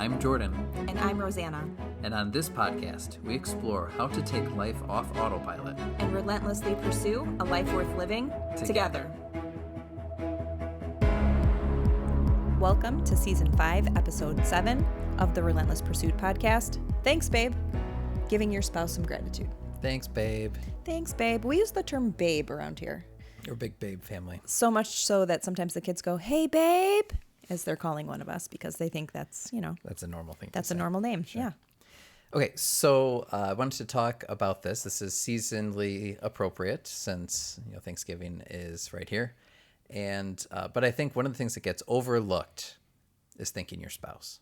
I'm Jordan. And I'm Rosanna. And on this podcast, we explore how to take life off autopilot and relentlessly pursue a life worth living together. Welcome to Season 5, Episode 7 of the Relentless Pursuit podcast. Thanks, babe. Giving your spouse some gratitude. Thanks, babe. Thanks, babe. We use the term babe around here. You're a big babe family. So much so that sometimes the kids go, hey, babe, as they're calling one of us because they think that's, That's a normal thing. That's a normal name. Sure. Yeah. Okay, so I wanted to talk about this. This is seasonally appropriate since Thanksgiving is right here. And but I think one of the things that gets overlooked is thanking your spouse.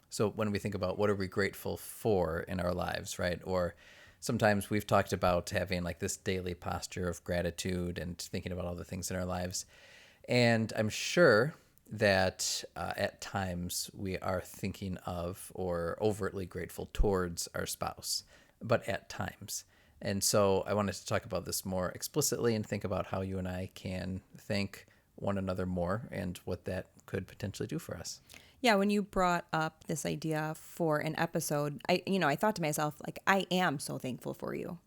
So when we think about what are we grateful for in our lives, right? Or sometimes we've talked about having like this daily posture of gratitude and thinking about all the things in our lives. And I'm sure that at times we are thinking of or overtly grateful towards our spouse, but at times. And so I wanted to talk about this more explicitly and think about how you and I can thank one another more and what that could potentially do for us. Yeah, when you brought up this idea for an episode, I thought to myself, like, I am so thankful for you.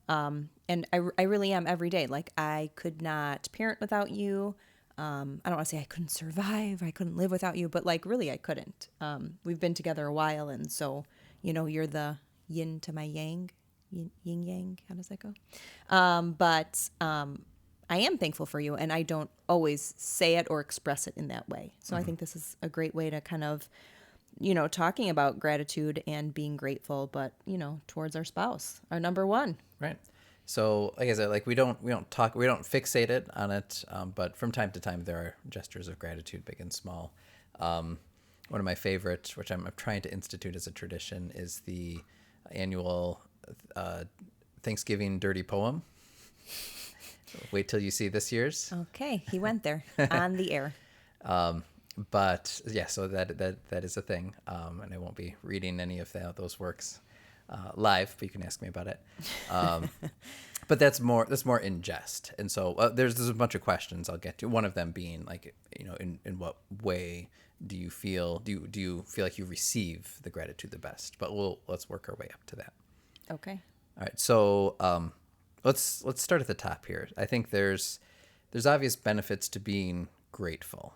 And I really am every day. Like, I could not parent without you. I don't want to say I couldn't survive, I couldn't live without you, but like really I couldn't. We've been together a while, and so, you're the yin to my yang, yin yang, how does that go? But I am thankful for you, and I don't always say it or express it in that way. So I think this is a great way to kind of, talking about gratitude and being grateful, but, towards our spouse, our number one. Right. So, like I said, like we don't fixate it on it, but from time to time there are gestures of gratitude, big and small. One of my favorites, which I'm trying to institute as a tradition, is the annual Thanksgiving dirty poem. Wait till you see this year's. Okay, he went there on the air. But yeah, so that is a thing, and I won't be reading any of those works live, but you can ask me about it. But that's more in jest. And so there's a bunch of questions I'll get to. One of them being like, in what way do you feel like you receive the gratitude the best? But let's work our way up to that. Okay. All right. So let's start at the top here. I think there's obvious benefits to being grateful.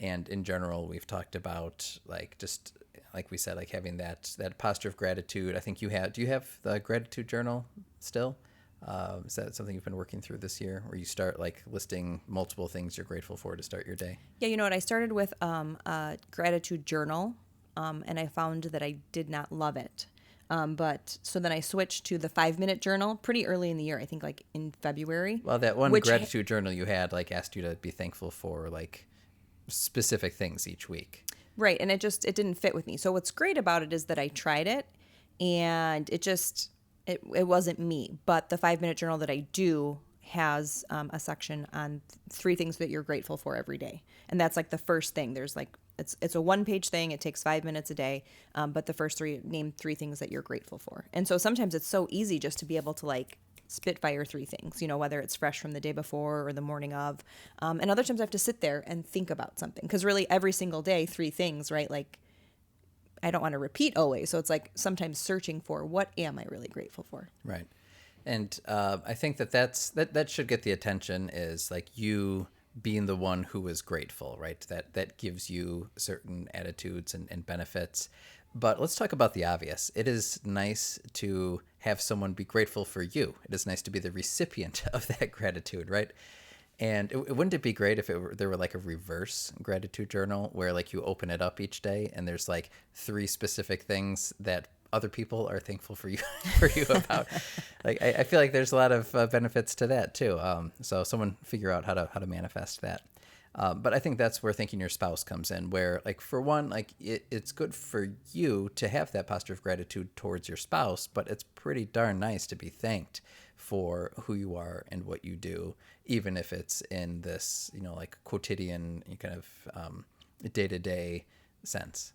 And in general, we've talked about like we said, like having that posture of gratitude. I think do you have the gratitude journal still? Is that something you've been working through this year, where you start like listing multiple things you're grateful for to start your day? Yeah, you know what? I started with a gratitude journal, and I found that I did not love it. But so then I switched to the 5-minute journal pretty early in the year, I think like in February. Well, that one gratitude journal you had like asked you to be thankful for like specific things each week. Right, and it didn't fit with me. So what's great about it is that I tried it, and it wasn't me. But the 5-minute journal that I do has a section on 3 things that you're grateful for every day, and that's like the first thing. There's like it's a 1-page thing. It takes 5 minutes a day, but the first 3 name 3 things that you're grateful for. And so sometimes it's so easy just to be able to like spitfire 3 things, whether it's fresh from the day before or the morning of. And other times I have to sit there and think about something, because really every single day, 3 things, right? Like I don't want to repeat always. So it's like sometimes searching for what am I really grateful for? Right. And I think that should get the attention, is like you being the one who is grateful, right? That gives you certain attitudes and benefits. But let's talk about the obvious. It is nice to have someone be grateful for you. It is nice to be the recipient of that gratitude, right? And wouldn't it be great if there were like a reverse gratitude journal where like you open it up each day and there's like 3 specific things that other people are thankful for you about. Like I feel like there's a lot of benefits to that too. So someone figure out how to manifest that. But I think that's where thanking your spouse comes in, where like for one, like it's good for you to have that posture of gratitude towards your spouse, but it's pretty darn nice to be thanked for who you are and what you do, even if it's in this, like quotidian kind of day-to-day sense.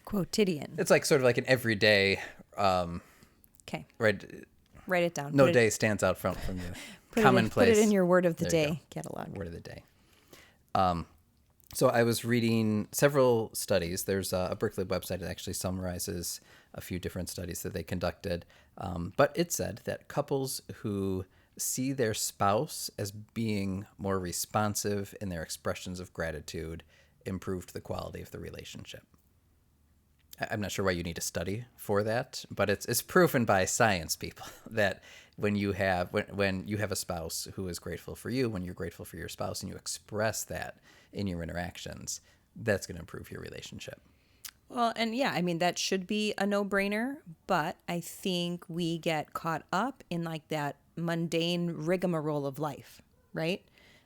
Quotidian. It's like sort of like an everyday. Okay. Right. Write it down. No day stands out from you. Commonplace. Put it in your word of the day catalog. Word of the day. So I was reading several studies. There's a Berkeley website that actually summarizes a few different studies that they conducted. But it said that couples who see their spouse as being more responsive in their expressions of gratitude improved the quality of the relationship. I'm not sure why you need a study for that, but it's proven by science, people, that when you have a spouse who is grateful for you, when you're grateful for your spouse, and you express that in your interactions, that's going to improve your relationship. Well, and yeah, I mean, that should be a no-brainer, but I think we get caught up in like that mundane rigmarole of life, right?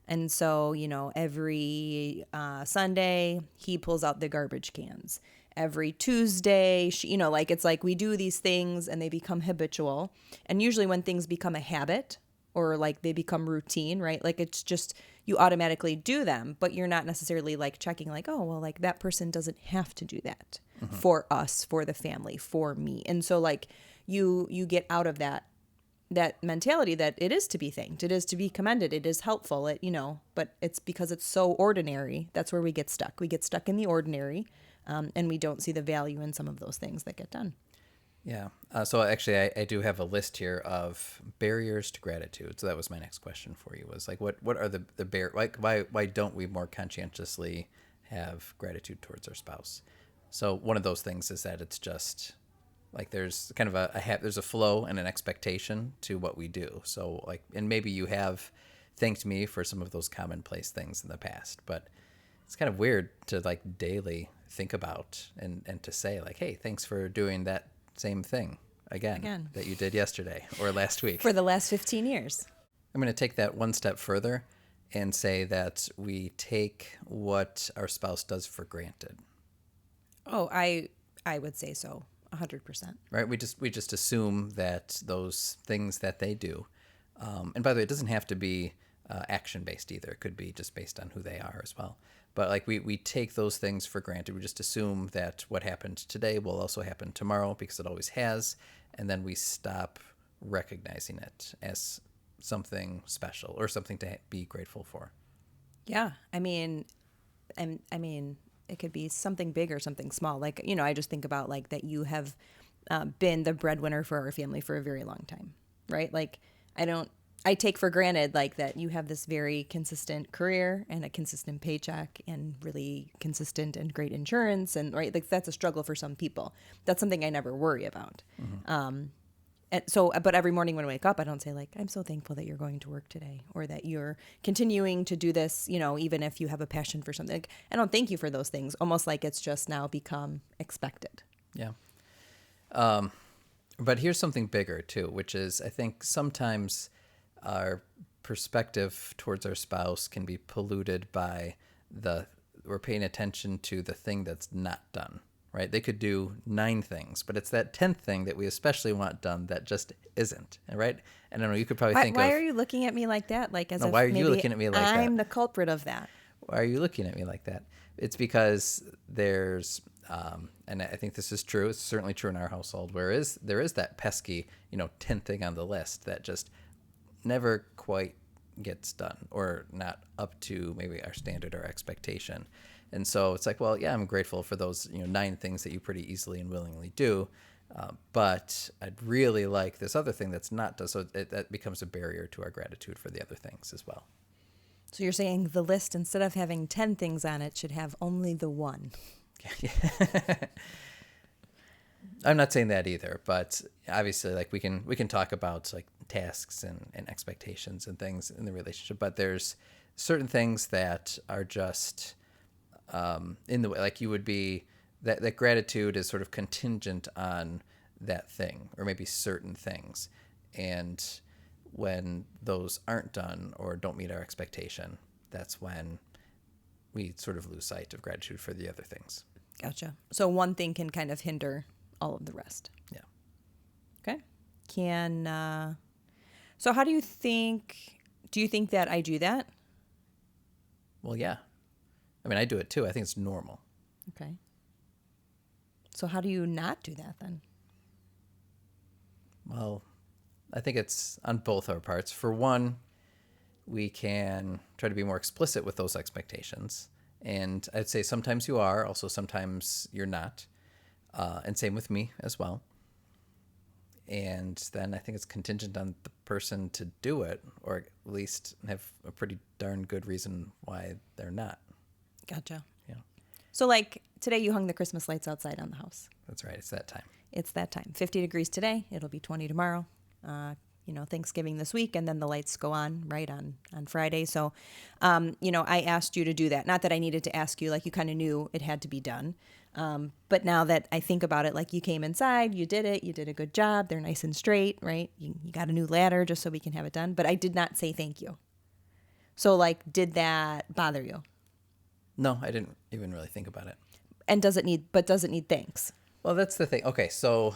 And so, every Sunday, he pulls out the garbage cans. Every Tuesday, like it's like we do these things and they become habitual. And usually when things become a habit or like they become routine, right? Like it's just you automatically do them, but you're not necessarily like checking like, oh, well, like that person doesn't have to do that for us, for the family, for me. And so like you get out of that mentality that it is to be thanked, it is to be commended, it is helpful, but it's because it's so ordinary. That's where we get stuck. We get stuck in the ordinary, and we don't see the value in some of those things that get done. Yeah. So actually, I do have a list here of barriers to gratitude. So that was my next question for you, was like, what are the why don't we more conscientiously have gratitude towards our spouse? So one of those things is that it's just like there's kind of there's a flow and an expectation to what we do. So like, and maybe you have thanked me for some of those commonplace things in the past, but it's kind of weird to like daily think about and to say like, hey, thanks for doing that same thing again that you did yesterday or last week. For the last 15 years. I'm going to take that one step further and say that we take what our spouse does for granted. Oh, I would say so. 100%. Right? We just assume that those things that they do, and by the way, it doesn't have to be action based either. It could be just based on who they are as well. But like we take those things for granted. We just assume that what happened today will also happen tomorrow because it always has, and then we stop recognizing it as something special or something to be grateful for. Yeah, I mean, it could be something big or something small. Like, I just think about like that you have been the breadwinner for our family for a very long time, right? Like, I take for granted like that you have this very consistent career and a consistent paycheck and really consistent and great insurance. And right, like that's a struggle for some people. That's something I never worry about. Mm-hmm. And so, but every morning when I wake up, I don't say like, I'm so thankful that you're going to work today or that you're continuing to do this, even if you have a passion for something. Like, I don't thank you for those things, almost like it's just now become expected. Yeah. But here's something bigger too, which is I think sometimes our perspective towards our spouse can be polluted by we're paying attention to the thing that's not done. Right? They could do 9 things, but it's that 10th thing that we especially want done that just isn't. Right? And I don't know, you could probably think why are you looking at me like that? Like as if why are maybe you looking at me like I'm that? the culprit of that. Why are you looking at me like that? It's because there's, and I think this is true. It's certainly true in our household. There is that pesky, 10th thing on the list that just never quite gets done or not up to maybe our standard or expectation. And so it's like, well, yeah, I'm grateful for those 9 things that you pretty easily and willingly do, but I'd really like this other thing that's not done. So that becomes a barrier to our gratitude for the other things as well. So you're saying the list, instead of having 10 things on it, should have only the one. I'm not saying that either, but obviously like we can talk about like tasks and expectations and things in the relationship, but there's certain things that are just in the way, like you would be, that gratitude is sort of contingent on that thing or maybe certain things. And when those aren't done or don't meet our expectation, that's when we sort of lose sight of gratitude for the other things. Gotcha. So one thing can kind of hinder all of the rest. Yeah. Okay. So how do you think that I do that? Well, yeah. I mean, I do it too. I think it's normal. Okay. So how do you not do that then? Well, I think it's on both our parts. For one, we can try to be more explicit with those expectations And I'd say sometimes you are, also sometimes you're not. And same with me as well. And then I think it's contingent on the person to do it, or at least have a pretty darn good reason why they're not. Gotcha. Yeah, So like today you hung the Christmas lights outside on the house. that's right. It's that time. It's that time. 50 degrees today. It'll be 20 tomorrow. Thanksgiving this week, and then the lights go on right on Friday. So, I asked you to do that. Not that I needed to ask you, like you kind of knew it had to be done. But now that I think about it, like you came inside, you did it, you did a good job. They're nice and straight, right? You got a new ladder just so we can have it done. But I did not say thank you. So like, did that bother you? No, I didn't even really think about it. And does it need thanks? Well, that's the thing. Okay, so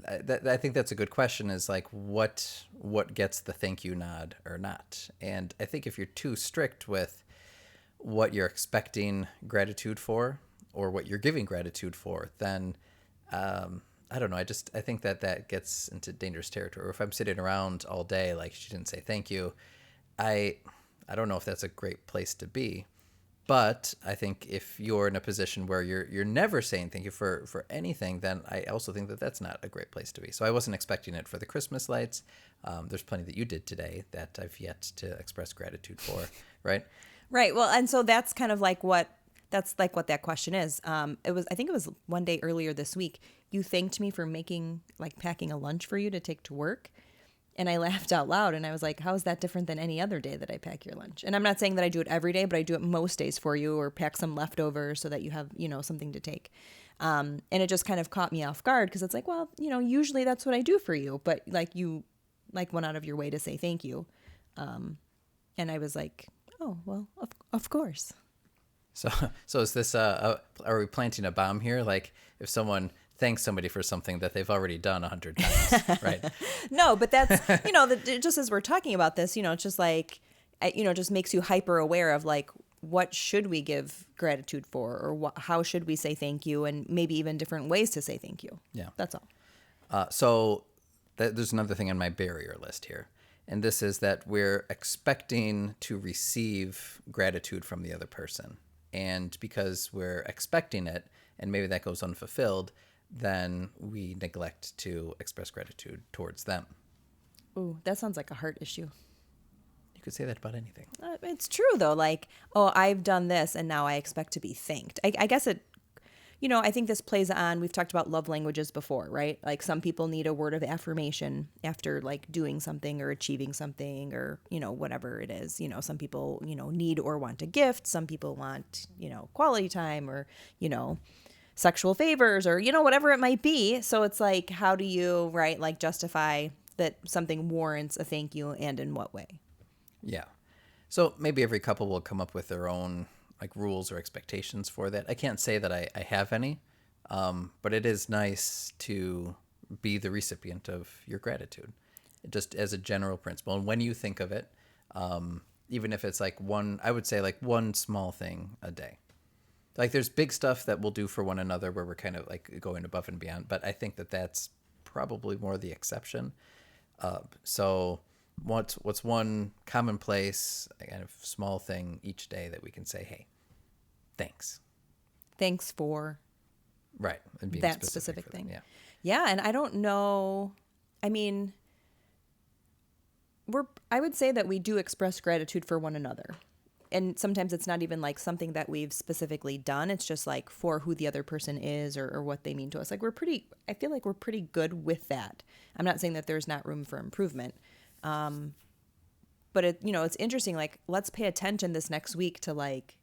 I think that's a good question. Is like what gets the thank you nod or not? And I think if you're too strict with what you're expecting gratitude for or what you're giving gratitude for, then I don't know. I think that gets into dangerous territory. Or if I'm sitting around all day, like she didn't say thank you, I don't know if that's a great place to be. But I think if you're in a position where you're never saying thank you for anything, then I also think that that's not a great place to be. So I wasn't expecting it for the Christmas lights. There's plenty that you did today that I've yet to express gratitude for, right? Right. Well, and so that's kind of like what that question is. I think it was one day earlier this week. You thanked me for packing a lunch for you to take to work. And I laughed out loud and I was like, how is that different than any other day that I pack your lunch? And I'm not saying that I do it every day, but I do it most days for you, or pack some leftovers so that you have, something to take. And it just kind of caught me off guard because it's like, well, usually that's what I do for you. But like you went out of your way to say thank you. And I was like, oh, well, of course. So is this, are we planting a bomb here? Like if someone thanks somebody for something that they've already done 100 times, right? No, but that's, just as we're talking about this, it's just like, just makes you hyper aware of like, what should we give gratitude for, or how should we say thank you, and maybe even different ways to say thank you. Yeah. That's all. So there's another thing on my barrier list here. And this is that we're expecting to receive gratitude from the other person. And because we're expecting it, and maybe that goes unfulfilled, then we neglect to express gratitude towards them. Ooh, that sounds like a heart issue. You could say that about anything. It's true, though. Like, oh, I've done this, and now I expect to be thanked. I guess it, I think this plays on, we've talked about love languages before, right? Like some people need a word of affirmation after like doing something or achieving something or, whatever it is. Some people, need or want a gift. Some people want, quality time or, sexual favors or, whatever it might be. So it's like, how do you, right, like justify that something warrants a thank you, and in what way? Yeah. So maybe every couple will come up with their own like rules or expectations for that. I can't say that I have any, but it is nice to be the recipient of your gratitude, just as a general principle. And when you think of it, even if it's like I would say like one small thing a day. Like there's big stuff that we'll do for one another where we're kind of like going above and beyond, but I think that that's probably more the exception. So what's one commonplace kind of small thing each day that we can say, hey, thanks. Thanks for right, and being that specific thing. Yeah. Yeah, and I don't know. I mean, I would say that we do express gratitude for one another. And sometimes it's not even like something that we've specifically done. It's just like for who the other person is or what they mean to us. Like I feel like we're pretty good with that. I'm not saying that there's not room for improvement. But it's interesting. Like, let's pay attention this next week to like,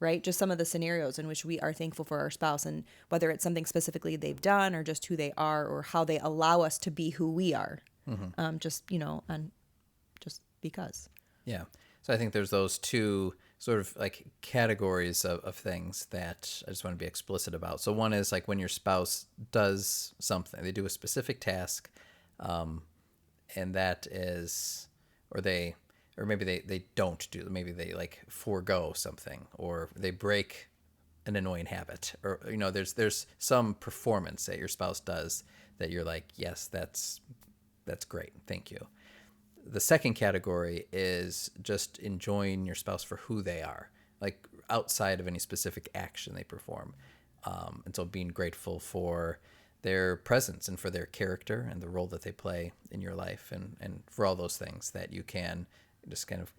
right, just some of the scenarios in which we are thankful for our spouse, and whether it's something specifically they've done or just who they are or how they allow us to be who we are. Mm-hmm. Just because. Yeah. So I think there's those two sort of like categories of things that I just want to be explicit about. So one is like when your spouse does something, they do a specific task, and that is, or maybe they don't do, maybe they like forego something, or they break an annoying habit, or there's some performance that your spouse does that you're like, yes, that's great, thank you. The second category is just enjoying your spouse for who they are. Like outside of any specific action they perform. And so being grateful for their presence and for their character and the role that they play in your life, and for all those things that you can just kind of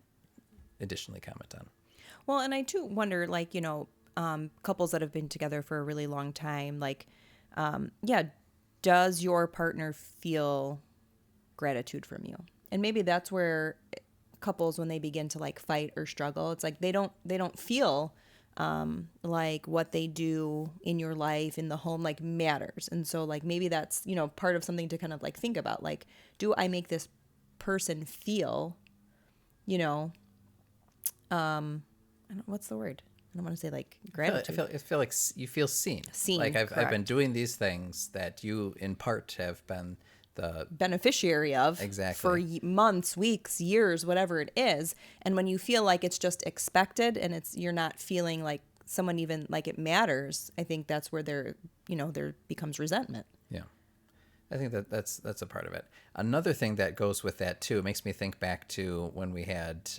additionally comment on. Well, and I too wonder, like, couples that have been together for a really long time, like, yeah, does your partner feel gratitude from you? And maybe that's where couples, when they begin to like fight or struggle, it's like they don't feel like what they do in your life, in the home, like matters. And so like maybe that's, part of something to kind of like think about, like, do I make this person feel, what's the word? I don't want to say like gratitude. I feel like you feel seen. Like I've been doing these things that you in part have been the beneficiary of for months, weeks, years, whatever it is. And when you feel like it's just expected and you're not feeling like someone even like it matters, I think that's where there becomes resentment. Yeah. I think that's a part of it. Another thing that goes with that too, it makes me think back to when we had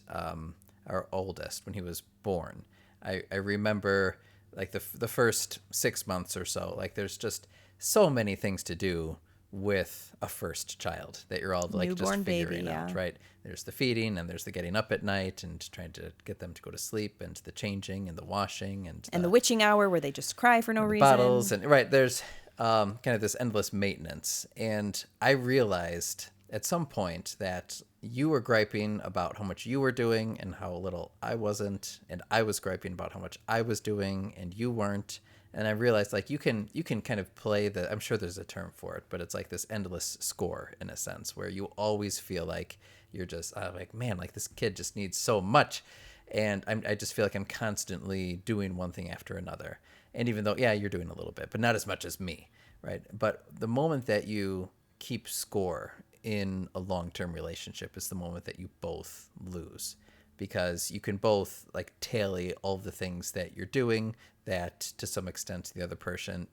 our oldest, when he was born. I remember like the first 6 months or so, like there's just so many things to do with a first child that you're all like newborn just figuring baby, out, yeah. right? There's the feeding, and there's the getting up at night and trying to get them to go to sleep, and the changing and the washing and the witching hour where they just cry for no reason. Bottles and right, there's kind of this endless maintenance. And I realized at some point that you were griping about how much you were doing and how little I wasn't, and I was griping about how much I was doing and you weren't. And I realized like you can kind of play I'm sure there's a term for it, but it's like this endless score in a sense where you always feel like you're just like, man, like this kid just needs so much. And I just feel like I'm constantly doing one thing after another. And even though, yeah, you're doing a little bit, but not as much as me, right? But the moment that you keep score in a long-term relationship is the moment that you both lose, because you can both like tally all the things that you're doing that to some extent the other person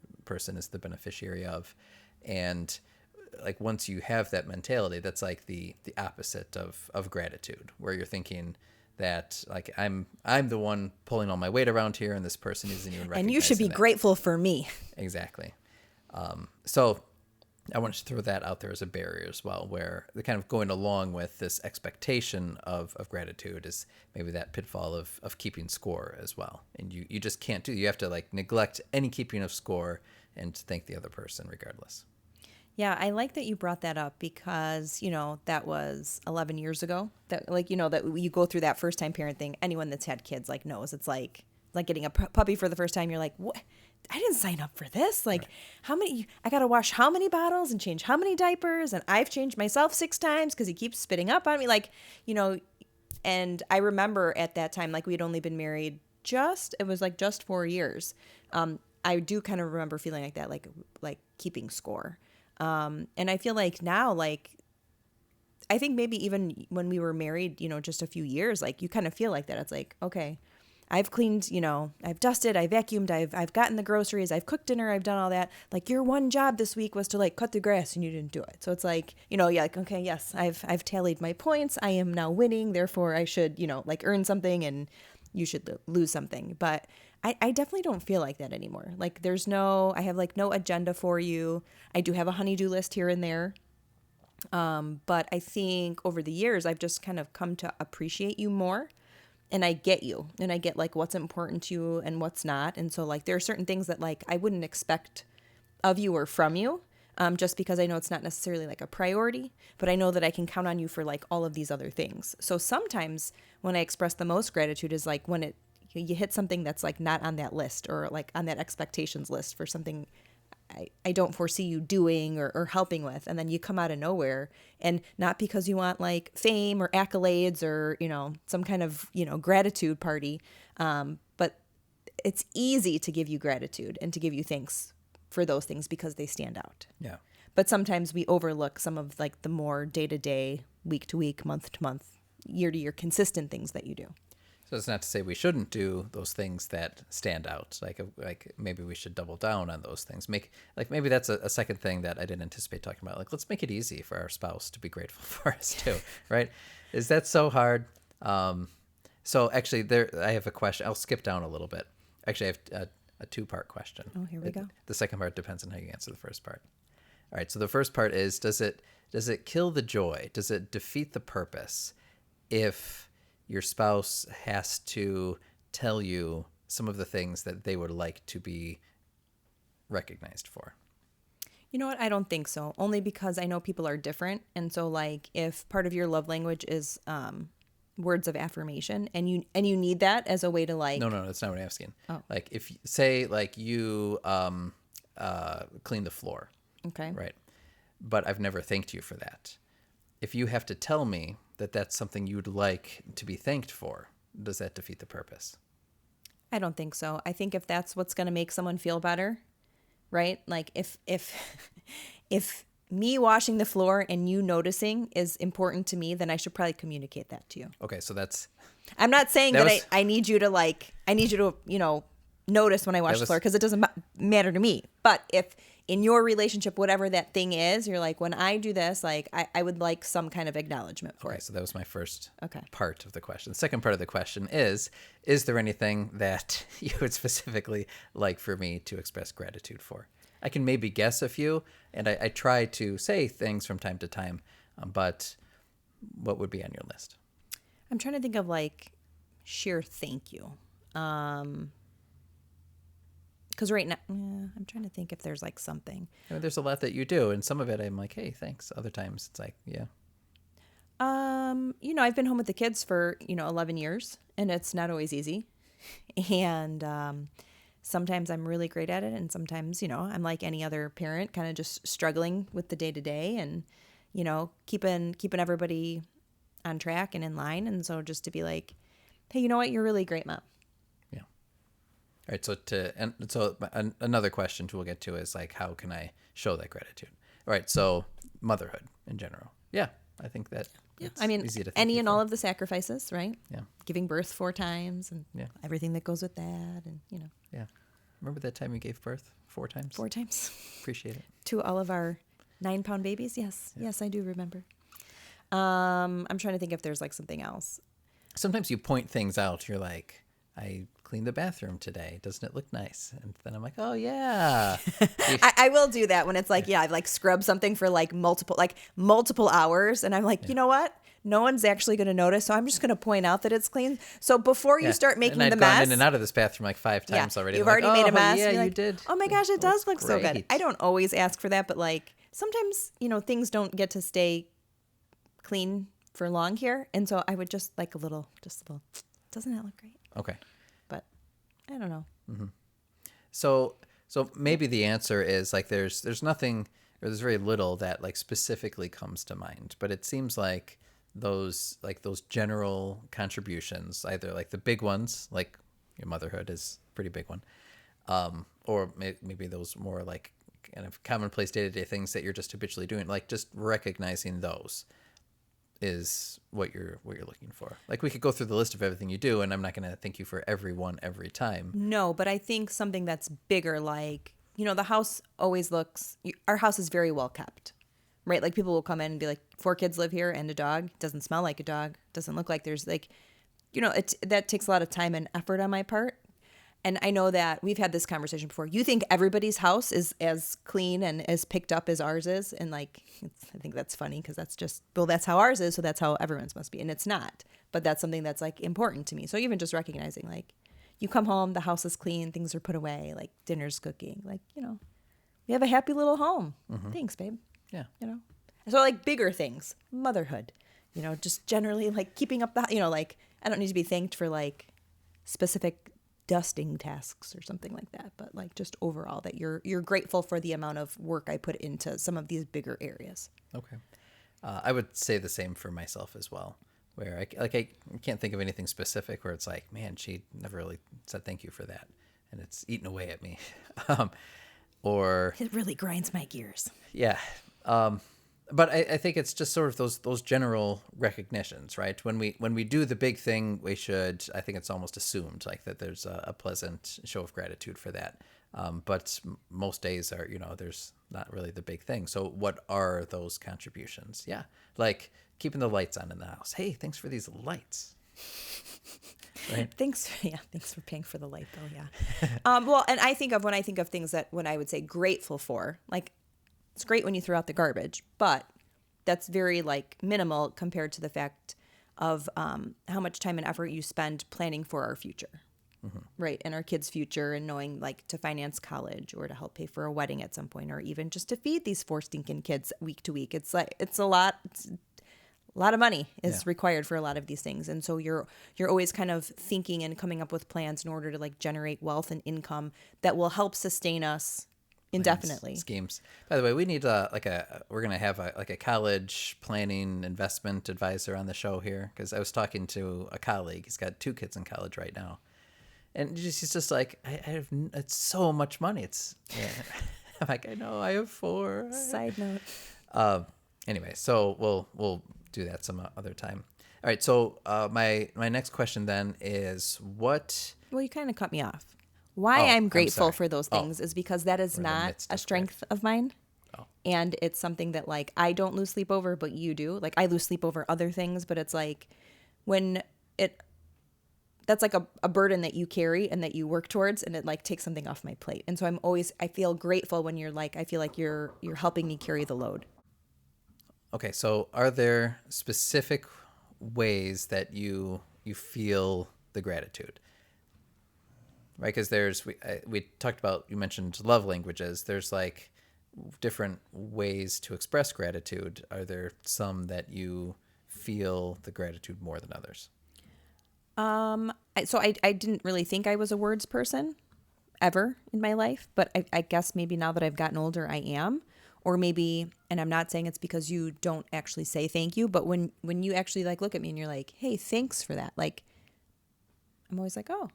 is the beneficiary of. And like once you have that mentality, that's like the opposite of gratitude, where you're thinking that like I'm the one pulling all my weight around here and this person isn't even recognizing and you should be that. grateful for me. Exactly. So I wanted to throw that out there as a barrier as well, where the kind of going along with this expectation of gratitude is maybe that pitfall of keeping score as well. And you just can't you have to like neglect any keeping of score and thank the other person regardless. Yeah, I like that you brought that up because, that was 11 years ago. That that you go through that first time parent thing. Anyone that's had kids like knows it's like getting a puppy for the first time. You're like, what? I didn't sign up for this. Like, right. I got to wash how many bottles and change how many diapers? And I've changed myself 6 times because he keeps spitting up on me. Like, and I remember at that time, like we had only been married it was like just 4 years. I do kind of remember feeling like that, like keeping score. And I feel like now, like, I think maybe even when we were married, just a few years, like you kind of feel like that. It's like, okay, I've cleaned, I've dusted, I vacuumed, I've gotten the groceries, I've cooked dinner, I've done all that. Like your one job this week was to like cut the grass and you didn't do it. So it's like, yeah, like, okay, yes, I've tallied my points. I am now winning. Therefore I should, like earn something and you should lose something. But I definitely don't feel like that anymore. Like I have like no agenda for you. I do have a honey-do list here and there. But I think over the years, I've just kind of come to appreciate you more. And I get you, and I get like what's important to you and what's not. And so like there are certain things that like I wouldn't expect of you or from you, just because I know it's not necessarily like a priority, but I know that I can count on you for like all of these other things. So sometimes when I express the most gratitude is like when you hit something that's like not on that list or like on that expectations list for something I don't foresee you doing or helping with. And then you come out of nowhere, and not because you want like fame or accolades or, some kind of, gratitude party. But it's easy to give you gratitude and to give you thanks for those things because they stand out. Yeah. But sometimes we overlook some of like the more day-to-day, week-to-week, month-to-month, year-to-year consistent things that you do. So it's not to say we shouldn't do those things that stand out. Like maybe we should double down on those things. Maybe that's a second thing that I didn't anticipate talking about. Like, let's make it easy for our spouse to be grateful for us too, right? Is that so hard? So actually, I have a question. I'll skip down a little bit. Actually, I have a two-part question. Oh, here we go. The second part depends on how you answer the first part. All right. So the first part is: does it kill the joy? Does it defeat the purpose if your spouse has to tell you some of the things that they would like to be recognized for? You know what? I don't think so. Only because I know people are different. And so like if part of your love language is words of affirmation and you need that as a way to like No, that's not what I'm asking. Oh. Like if say like you clean the floor, okay. right? But I've never thanked you for that. If you have to tell me that that's something you'd like to be thanked for, does that defeat the purpose? I don't think so. I think if that's what's going to make someone feel better, right? Like if me washing the floor and you noticing is important to me, then I should probably communicate that to you. Okay, so that's I'm not saying That that, was- I need you to, notice when I wash the was- floor because it doesn't matter to me. But if in your relationship, whatever that thing is, you're like, when I do this, like I would like some kind of acknowledgement for okay. it. So that was my first Okay. part of the question. The second part of the question is there anything that you would specifically like for me to express gratitude for? I can maybe guess a few, and I try to say things from time to time, but what would be on your list? I'm trying to think of like sheer thank you. Because right now, I'm trying to think if there's like something. I mean, there's a lot that you do, and some of it I'm like, hey, thanks. Other times it's like, yeah. I've been home with the kids for, 11 years and it's not always easy. And sometimes I'm really great at it. And sometimes, I'm like any other parent, kind of just struggling with the day to day and, keeping everybody on track and in line. And so just to be like, hey, you know what? You're really great, Mom. Yeah. All right. So another question we'll get to is like, how can I show that gratitude? All right. So motherhood in general. Yeah. I think that. It's I mean, easy to thank any you and for. all of the sacrifices, right? Yeah. Giving birth 4 times and Yeah. everything that goes with that. And, Yeah. Remember that time you gave birth 4 times? 4 times. Appreciate it. To all of our 9-pound babies. Yes, I do remember. I'm trying to think if there's like something else. Sometimes you point things out. You're like, I cleaned the bathroom today. Doesn't it look nice? And then I'm like, oh yeah. I will do that when it's like, I've like scrubbed something for like multiple hours. And I'm like, you know what? No one's actually going to notice. So I'm just going to point out that it's clean. So before you Yeah. start making and the I'd gone mess. in and out of this bathroom like 5 times already. You've I'm like, already made a mess. Yeah, You're you like, did. Oh my gosh, it does look so good. great. I don't always ask for that, but like sometimes, things don't get to stay clean for long here. And so I would just like a little, doesn't that look great? Okay. But I don't know. So maybe the answer is like there's nothing or there's very little that like specifically comes to mind, but it seems like those general contributions, either like the big ones, like your motherhood is a pretty big one, or maybe those more like kind of commonplace day-to-day things that you're just habitually doing, like just recognizing those is what you're looking for. Like we could go through the list of everything you do, and I'm not going to thank you for every one every time. No, but I think something that's bigger, like, the house always our house is very well kept, right? Like people will come in and be like, 4 kids live here and a dog. Doesn't smell like a dog. Doesn't look like there's like, that takes a lot of time and effort on my part. And I know that we've had this conversation before. You think everybody's house is as clean and as picked up as ours is. And like, I think that's funny because that's how ours is. So that's how everyone's must be. And it's not. But that's something that's like important to me. So even just recognizing like, you come home, the house is clean, things are put away, like dinner's cooking. Like, we have a happy little home. Thanks, babe. Yeah. So like bigger things, motherhood, just generally like keeping up the, like I don't need to be thanked for like specific dusting tasks or something like that, but like just overall that you're grateful for the amount of work I put into some of these bigger areas. Okay. I would say the same for myself as well, where I can't think of anything specific where it's like, man, she never really said thank you for that, and it's eating away at me. Or It really grinds my gears. yeah. But I think it's just sort of those general recognitions, right? When we do the big thing, we should, I think it's almost assumed like that there's a pleasant show of gratitude for that. But most days are, there's not really the big thing. So what are those contributions? Yeah. Like keeping the lights on in the house. Hey, thanks for these lights. Right? Thanks for paying for the light bill. Yeah. Well, and when I think of things that when I would say grateful for, like it's great when you throw out the garbage, but that's very like minimal compared to the fact of how much time and effort you spend planning for our future, right? And our kids' future, and knowing like to finance college or to help pay for a wedding at some point, or even just to feed these 4 stinking kids week to week. It's like, it's a lot. A lot of money is required for a lot of these things. And so you're always kind of thinking and coming up with plans in order to like generate wealth and income that will help sustain us indefinitely. Schemes. By the way, we need we're going to have a college planning investment advisor on the show here, because I was talking to a colleague. He's got 2 kids in college right now. And he's just like, it's so much money. I'm like, I know, I have 4. Side note. Anyway, so we'll do that some other time. All right. So my next question then is what? Well, you kind of cut me off. Why I'm grateful for those things is because that is We're in the not midst a of strength of mine. Oh. And it's something that like I don't lose sleep over, but you do. Like I lose sleep over other things, but it's like that's like a burden that you carry and that you work towards, and it like takes something off my plate. And so I feel grateful when you're like, I feel like you're helping me carry the load. Okay, so are there specific ways that you feel the gratitude? Right, because we talked about, you mentioned love languages. There's like different ways to express gratitude. Are there some that you feel the gratitude more than others? So I didn't really think I was a words person ever in my life, but I guess maybe now that I've gotten older, I am. Or maybe, and I'm not saying it's because you don't actually say thank you, but when you actually like look at me and you're like, hey, thanks for that. Like, I'm always like, oh,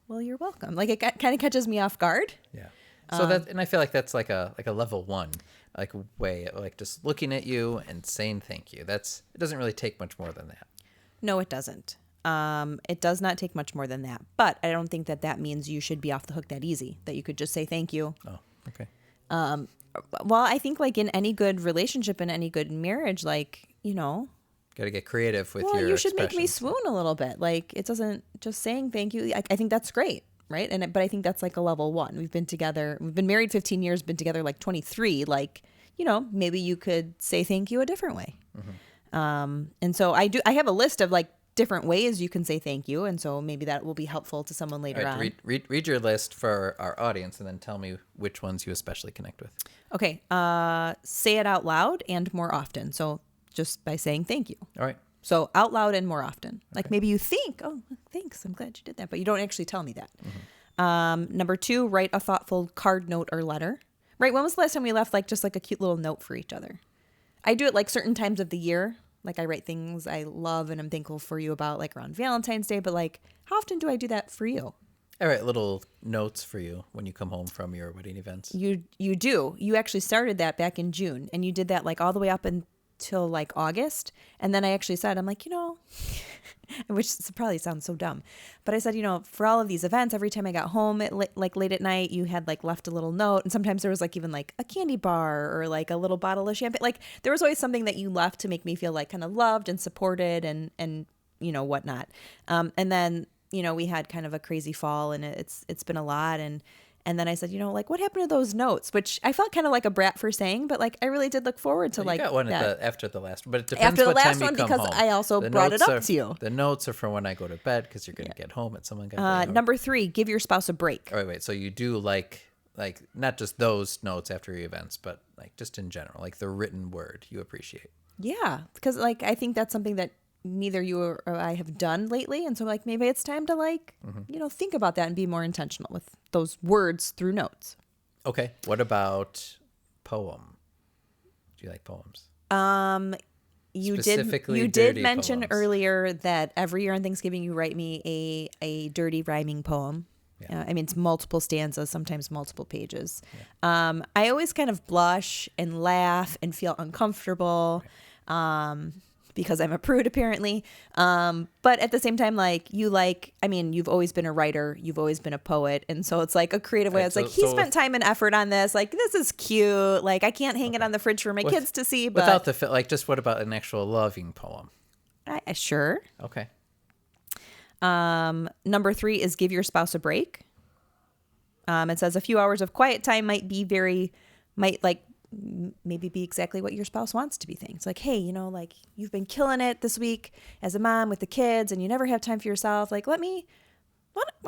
well, you're welcome. Like it kind of catches me off guard. Yeah. So and I feel like that's like a level 1, like way of like just looking at you and saying thank you. It doesn't really take much more than that. No, it doesn't. It does not take much more than that, but I don't think that means you should be off the hook that easy, that you could just say thank you. Oh, okay. Well, I think like in any good relationship, in any good marriage, like, Got to get creative with well, your you should make me expressions. swoon a little bit. Like it doesn't just saying thank you. I think that's great. Right. But I think that's like a level 1. We've been married 15 years, been together like 23. Like, maybe you could say thank you a different way. Mm-hmm. And so I have a list of like different ways you can say thank you. And so maybe that will be helpful to someone later on. Read your list for our audience and then tell me which ones you especially connect with. Okay. Say it out loud and more often. So just by saying thank you. All right. So out loud and more often. Like maybe you think, oh, thanks, I'm glad you did that, but you don't actually tell me that. Mm-hmm. Number 2, write a thoughtful card, note, or letter. Right? When was the last time we left like just like a cute little note for each other? I do it like certain times of the year. Like I write things I love and I'm thankful for you about like around Valentine's Day, but like how often do I do that for you? I write little notes for you when you come home from your wedding events. You do. You actually started that back in June, and you did that like all the way up until like August. And then I actually said, I'm like, which probably sounds so dumb, but I said, for all of these events, every time I got home at like late at night, you had like left a little note. And sometimes there was like even like a candy bar or like a little bottle of champagne. Like there was always something that you left to make me feel like kind of loved and supported and whatnot. And then, we had kind of a crazy fall, and it's been a lot. And then I said, like, what happened to those notes? Which I felt kind of like a brat for saying, but like I really did look forward to You like got one that. after the last one, but it depends After the what last time one, you come because home. I also The brought it notes up to you. The notes are for when I go to bed because you're going to get home at someone got Number 3, give your spouse a break. Oh, wait. So you do like not just those notes after your events, but like just in general, like the written word you appreciate. Yeah, because like I think that's something that neither you or I have done lately, and so like maybe it's time to like think about that and be more intentional with those words through notes. Okay. What about poem? Do you like poems? You Specifically did dirty mention poems. earlier that every year on Thanksgiving you write me a dirty rhyming poem. Yeah. I mean, it's multiple stanzas, sometimes multiple pages. Yeah. I always kind of blush and laugh and feel uncomfortable. Right. Because I'm a prude apparently. But at the same time, you've always been a writer, you've always been a poet. And so it's like a creative way. Right, It's like, he spent time and effort on this. Like, this is cute. Like, I can't hang it on the fridge for my kids to see, but Without just what about an actual loving poem? Sure. Okay. Number 3 is give your spouse a break. It says a few hours of quiet time maybe be exactly what your spouse wants to be things. Like, hey, like you've been killing it this week as a mom with the kids and you never have time for yourself. Like, why don't you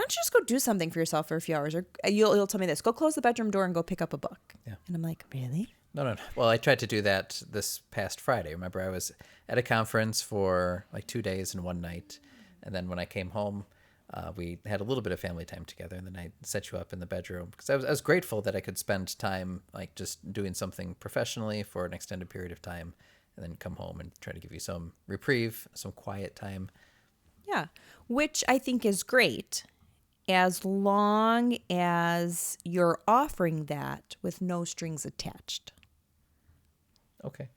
just go do something for yourself for a few hours? Or you'll tell me this, go close the bedroom door and go pick up a book. Yeah. And I'm like, really? No. Well, I tried to do that this past Friday. Remember, I was at a conference for like 2 days and one night. And then when I came home, we had a little bit of family time together, and then I set you up in the bedroom because I was grateful that I could spend time like just doing something professionally for an extended period of time, and then come home and try to give you some reprieve, some quiet time. Yeah, which I think is great as long as you're offering that with no strings attached. Okay.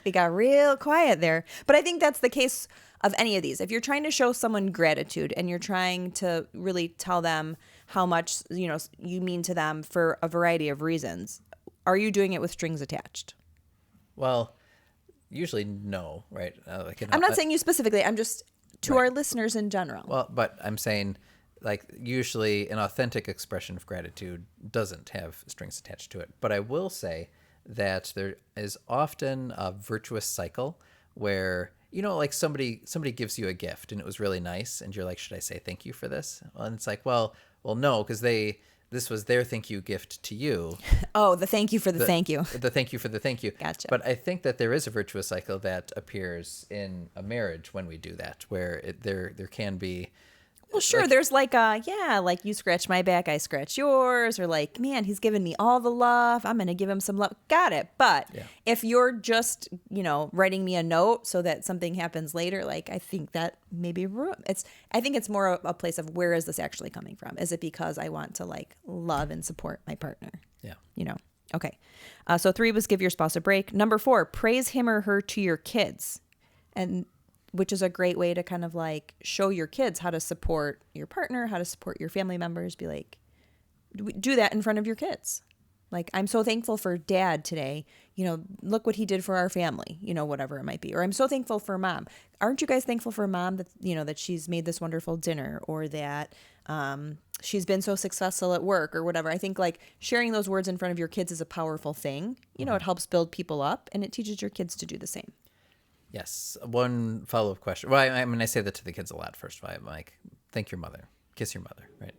We got real quiet there. But I think that's the case of any of these. If you're trying to show someone gratitude and you're trying to really tell them how much, you mean to them for a variety of reasons, are you doing it with strings attached? Well, usually no, right? I'm not saying you specifically. I'm just to Right. our listeners in general. Well, but I'm saying like usually an authentic expression of gratitude doesn't have strings attached to it. But I will say that there is often a virtuous cycle where like somebody gives you a gift and it was really nice and you're like, should I say thank you for this? Well, and it's like, well no, because this was their thank you gift to you. Oh, the thank you for the thank you. The thank you for the thank you. Gotcha. But I think that there is a virtuous cycle that appears in a marriage when we do that, where there can be. Well, sure. There's like you scratch my back, I scratch yours, or like, man, he's giving me all the love. I'm going to give him some love. Got it. But if you're just, writing me a note so that something happens later, like I think that maybe I think it's more a place of where is this actually coming from? Is it because I want to like love and support my partner? Yeah. Okay. So 3 was give your spouse a break. Number 4, praise him or her to your kids. And which is a great way to kind of like show your kids how to support your partner, how to support your family members. Be like, do that in front of your kids. Like, I'm so thankful for dad today. Look what he did for our family, whatever it might be. Or I'm so thankful for mom. Aren't you guys thankful for mom that, that she's made this wonderful dinner or that she's been so successful at work or whatever. I think like sharing those words in front of your kids is a powerful thing. It helps build people up and it teaches your kids to do the same. Yes. One follow-up question. Well, I say that to the kids a lot first. I'm like, thank your mother. Kiss your mother, right?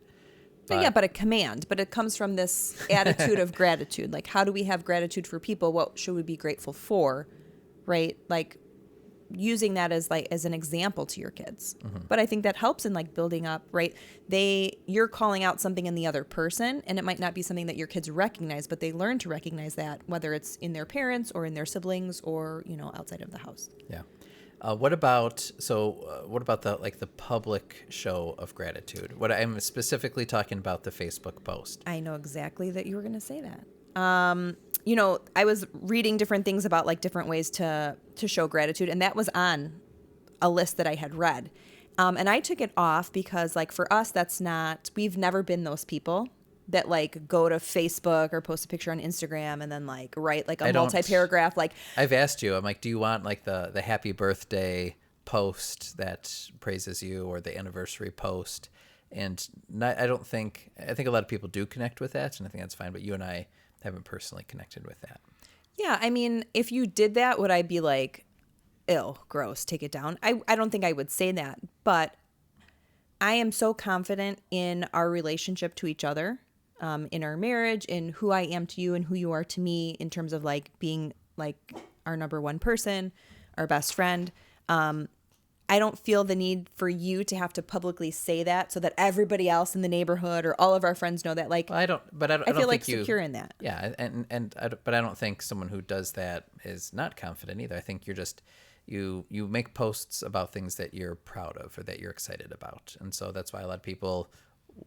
But a command. But it comes from this attitude of gratitude. Like, how do we have gratitude for people? What should we be grateful for, right? Like, using that as an example to your kids. Mm-hmm. But I think that helps in like building up, right? You're calling out something in the other person, and it might not be something that your kids recognize, but they learn to recognize that, whether it's in their parents or in their siblings or, outside of the house. Yeah. What about the public show of gratitude? What I'm specifically talking about the Facebook post. I know exactly that you were going to say that. I was reading different things about like different ways to show gratitude, and that was on a list that I had read. And I took it off because like for us, we've never been those people that like go to Facebook or post a picture on Instagram and then like write like a multi-paragraph. Like I've asked you, I'm like, do you want like the happy birthday post that praises you or the anniversary post? And I think a lot of people do connect with that, and I think that's fine. But you and I haven't personally connected with that. Yeah, I mean, if you did that, would I be like, ew, gross, take it down? I don't think I would say that, but I am so confident in our relationship to each other, in our marriage, in who I am to you and who you are to me in terms of like being like our number one person, our best friend. I don't feel the need for you to have to publicly say that so that everybody else in the neighborhood or all of our friends know that. Like, well, I don't feel like secure in that. Yeah, but I don't think someone who does that is not confident either. I think you're just you make posts about things that you're proud of or that you're excited about, and so that's why a lot of people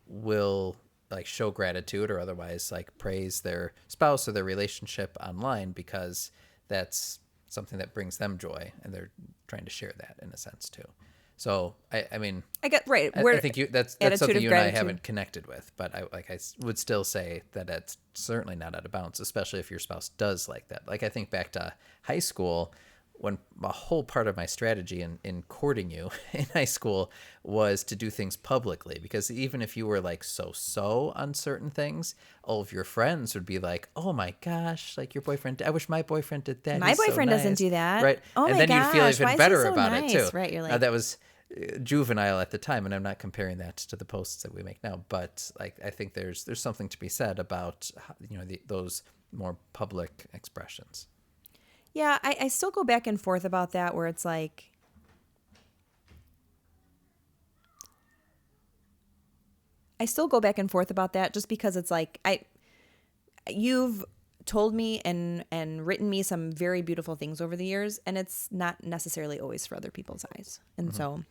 will like show gratitude or otherwise like praise their spouse or their relationship online because that's something that brings them joy, and they're trying to share that in a sense too. So I mean, I get right. I think that's something you and I haven't connected with, but I would still say that it's certainly not out of bounds, especially if your spouse does like that. Like I think back to high school when a whole part of my strategy in courting you in high school was to do things publicly, because even if you were like so on certain things, all of your friends would be like, oh my gosh, like your boyfriend, I wish my boyfriend did that. My He's so boyfriend doesn't nice." do that. Right. Oh and my then you feel gosh, even why is he better so about it nice? too. Right, you're like- That was juvenile at the time, and I'm not comparing that to the posts that we make now, but like I think there's something to be said about those more public expressions. Yeah, I still go back and forth about that, where it's like, I still go back and forth about that, just because it's like, you've told me and written me some very beautiful things over the years, and it's not necessarily always for other people's eyes. And so,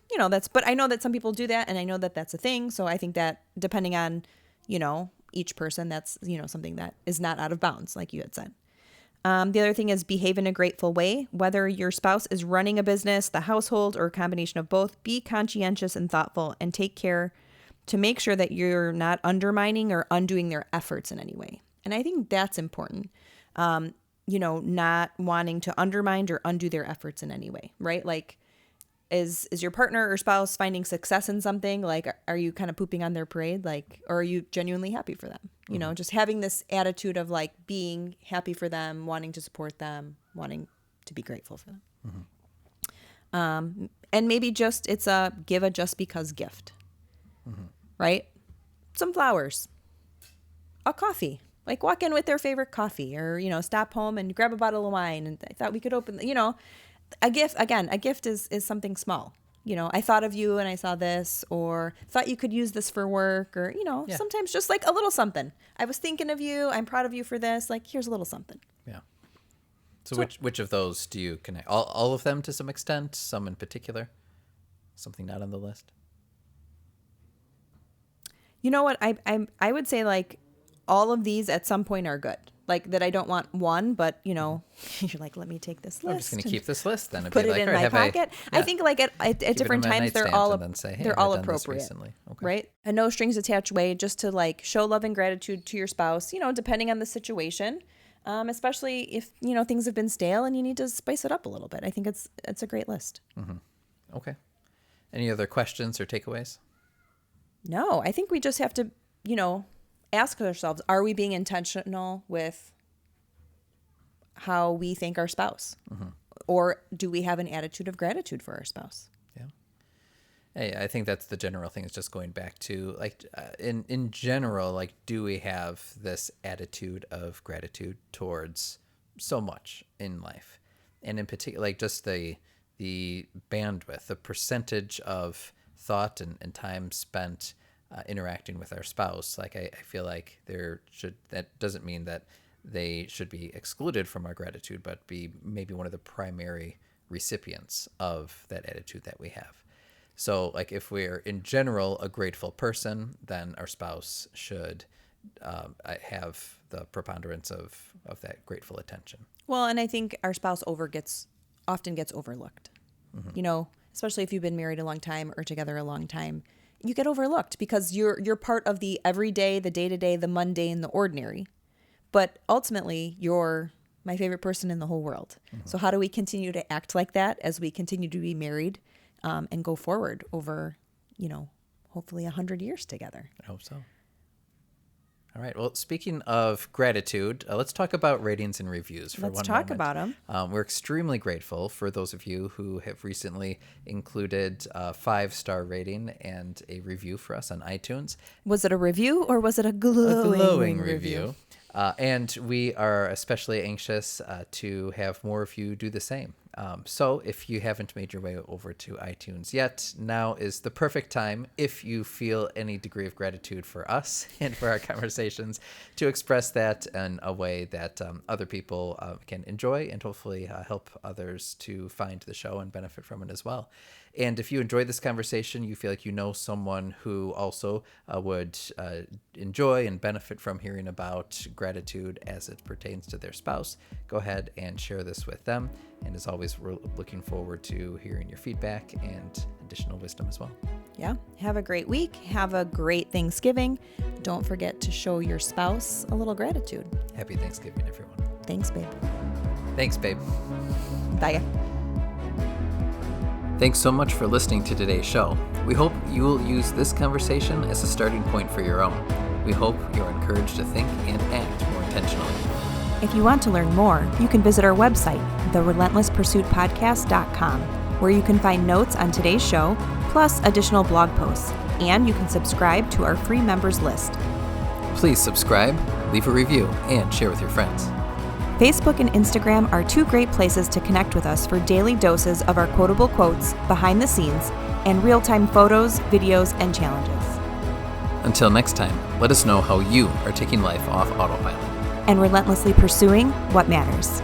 but I know that some people do that, and I know that that's a thing. So I think that depending on, each person, that's, something that is not out of bounds, like you had said. The other thing is behave in a grateful way. Whether your spouse is running a business, the household, or a combination of both, be conscientious and thoughtful, and take care to make sure that you're not undermining or undoing their efforts in any way. And I think that's important. Not wanting to undermine or undo their efforts in any way, right? Like, is your partner or spouse finding success in something? Like, are you kind of pooping on their parade? Like, or are you genuinely happy for them? Just having this attitude of like being happy for them, wanting to support them, wanting to be grateful for them. And maybe it's a give a just because gift, right? Some flowers, a coffee. Like walk in with their favorite coffee, or, stop home and grab a bottle of wine. And I thought we could open, a gift. Again, a gift is something small. I thought of you and I saw this, or thought you could use this for work, or, sometimes just like a little something. I was thinking of you. I'm proud of you for this. Like, here's a little something. Yeah. So which of those do you connect? All of them to some extent? Some in particular? Something not on the list? You know what? I would say like all of these at some point are good. Like that I don't want one, but you're like, let me take this list. I'm just going to keep this list then. Put it in my pocket. I think like at different times they're all appropriate, okay. Right? A no strings attached way, just to like show love and gratitude to your spouse. Depending on the situation, especially if things have been stale and you need to spice it up a little bit. I think it's a great list. Mm-hmm. Okay. Any other questions or takeaways? No, I think we just have to ask ourselves, are we being intentional with how we thank our spouse? Or do we have an attitude of gratitude for our spouse? Yeah. Hey, I think that's the general thing, is just going back to like in general, like, do we have this attitude of gratitude towards so much in life? And in particular, like just the bandwidth, the percentage of thought and time spent interacting with our spouse. Like I feel like that doesn't mean that they should be excluded from our gratitude, but be maybe one of the primary recipients of that attitude that we have. So like if we're in general a grateful person, then our spouse should have the preponderance of that grateful attention. Well, and I think our spouse often gets overlooked. Especially if you've been married a long time or together a long time. You get overlooked because you're part of the everyday, the day-to-day, the mundane, the ordinary. But ultimately, you're my favorite person in the whole world. So how do we continue to act like that as we continue to be married and go forward over, hopefully 100 years together? I hope so. All right. Well, speaking of gratitude, let's talk about ratings and reviews for one moment. Let's talk about them. We're extremely grateful for those of you who have recently included a 5-star rating and a review for us on iTunes. Was it a review or was it a glowing review? And we are especially anxious to have more of you do the same. So if you haven't made your way over to iTunes yet, now is the perfect time, if you feel any degree of gratitude for us and for our conversations, to express that in a way that other people can enjoy and hopefully help others to find the show and benefit from it as well. And if you enjoyed this conversation, you feel like you know someone who also would enjoy and benefit from hearing about gratitude as it pertains to their spouse, go ahead and share this with them. And as always, we're looking forward to hearing your feedback and additional wisdom as well. Yeah. Have a great week. Have a great Thanksgiving. Don't forget to show your spouse a little gratitude. Happy Thanksgiving, everyone. Thanks, babe. Thanks, babe. Bye. Thanks so much for listening to today's show. We hope you will use this conversation as a starting point for your own. We hope you're encouraged to think and act more intentionally. If you want to learn more, you can visit our website, therelentlesspursuitpodcast.com, where you can find notes on today's show, plus additional blog posts, and you can subscribe to our free members list. Please subscribe, leave a review, and share with your friends. Facebook and Instagram are two great places to connect with us for daily doses of our quotable quotes, behind the scenes, and real-time photos, videos, and challenges. Until next time, let us know how you are taking life off autopilot And relentlessly pursuing what matters.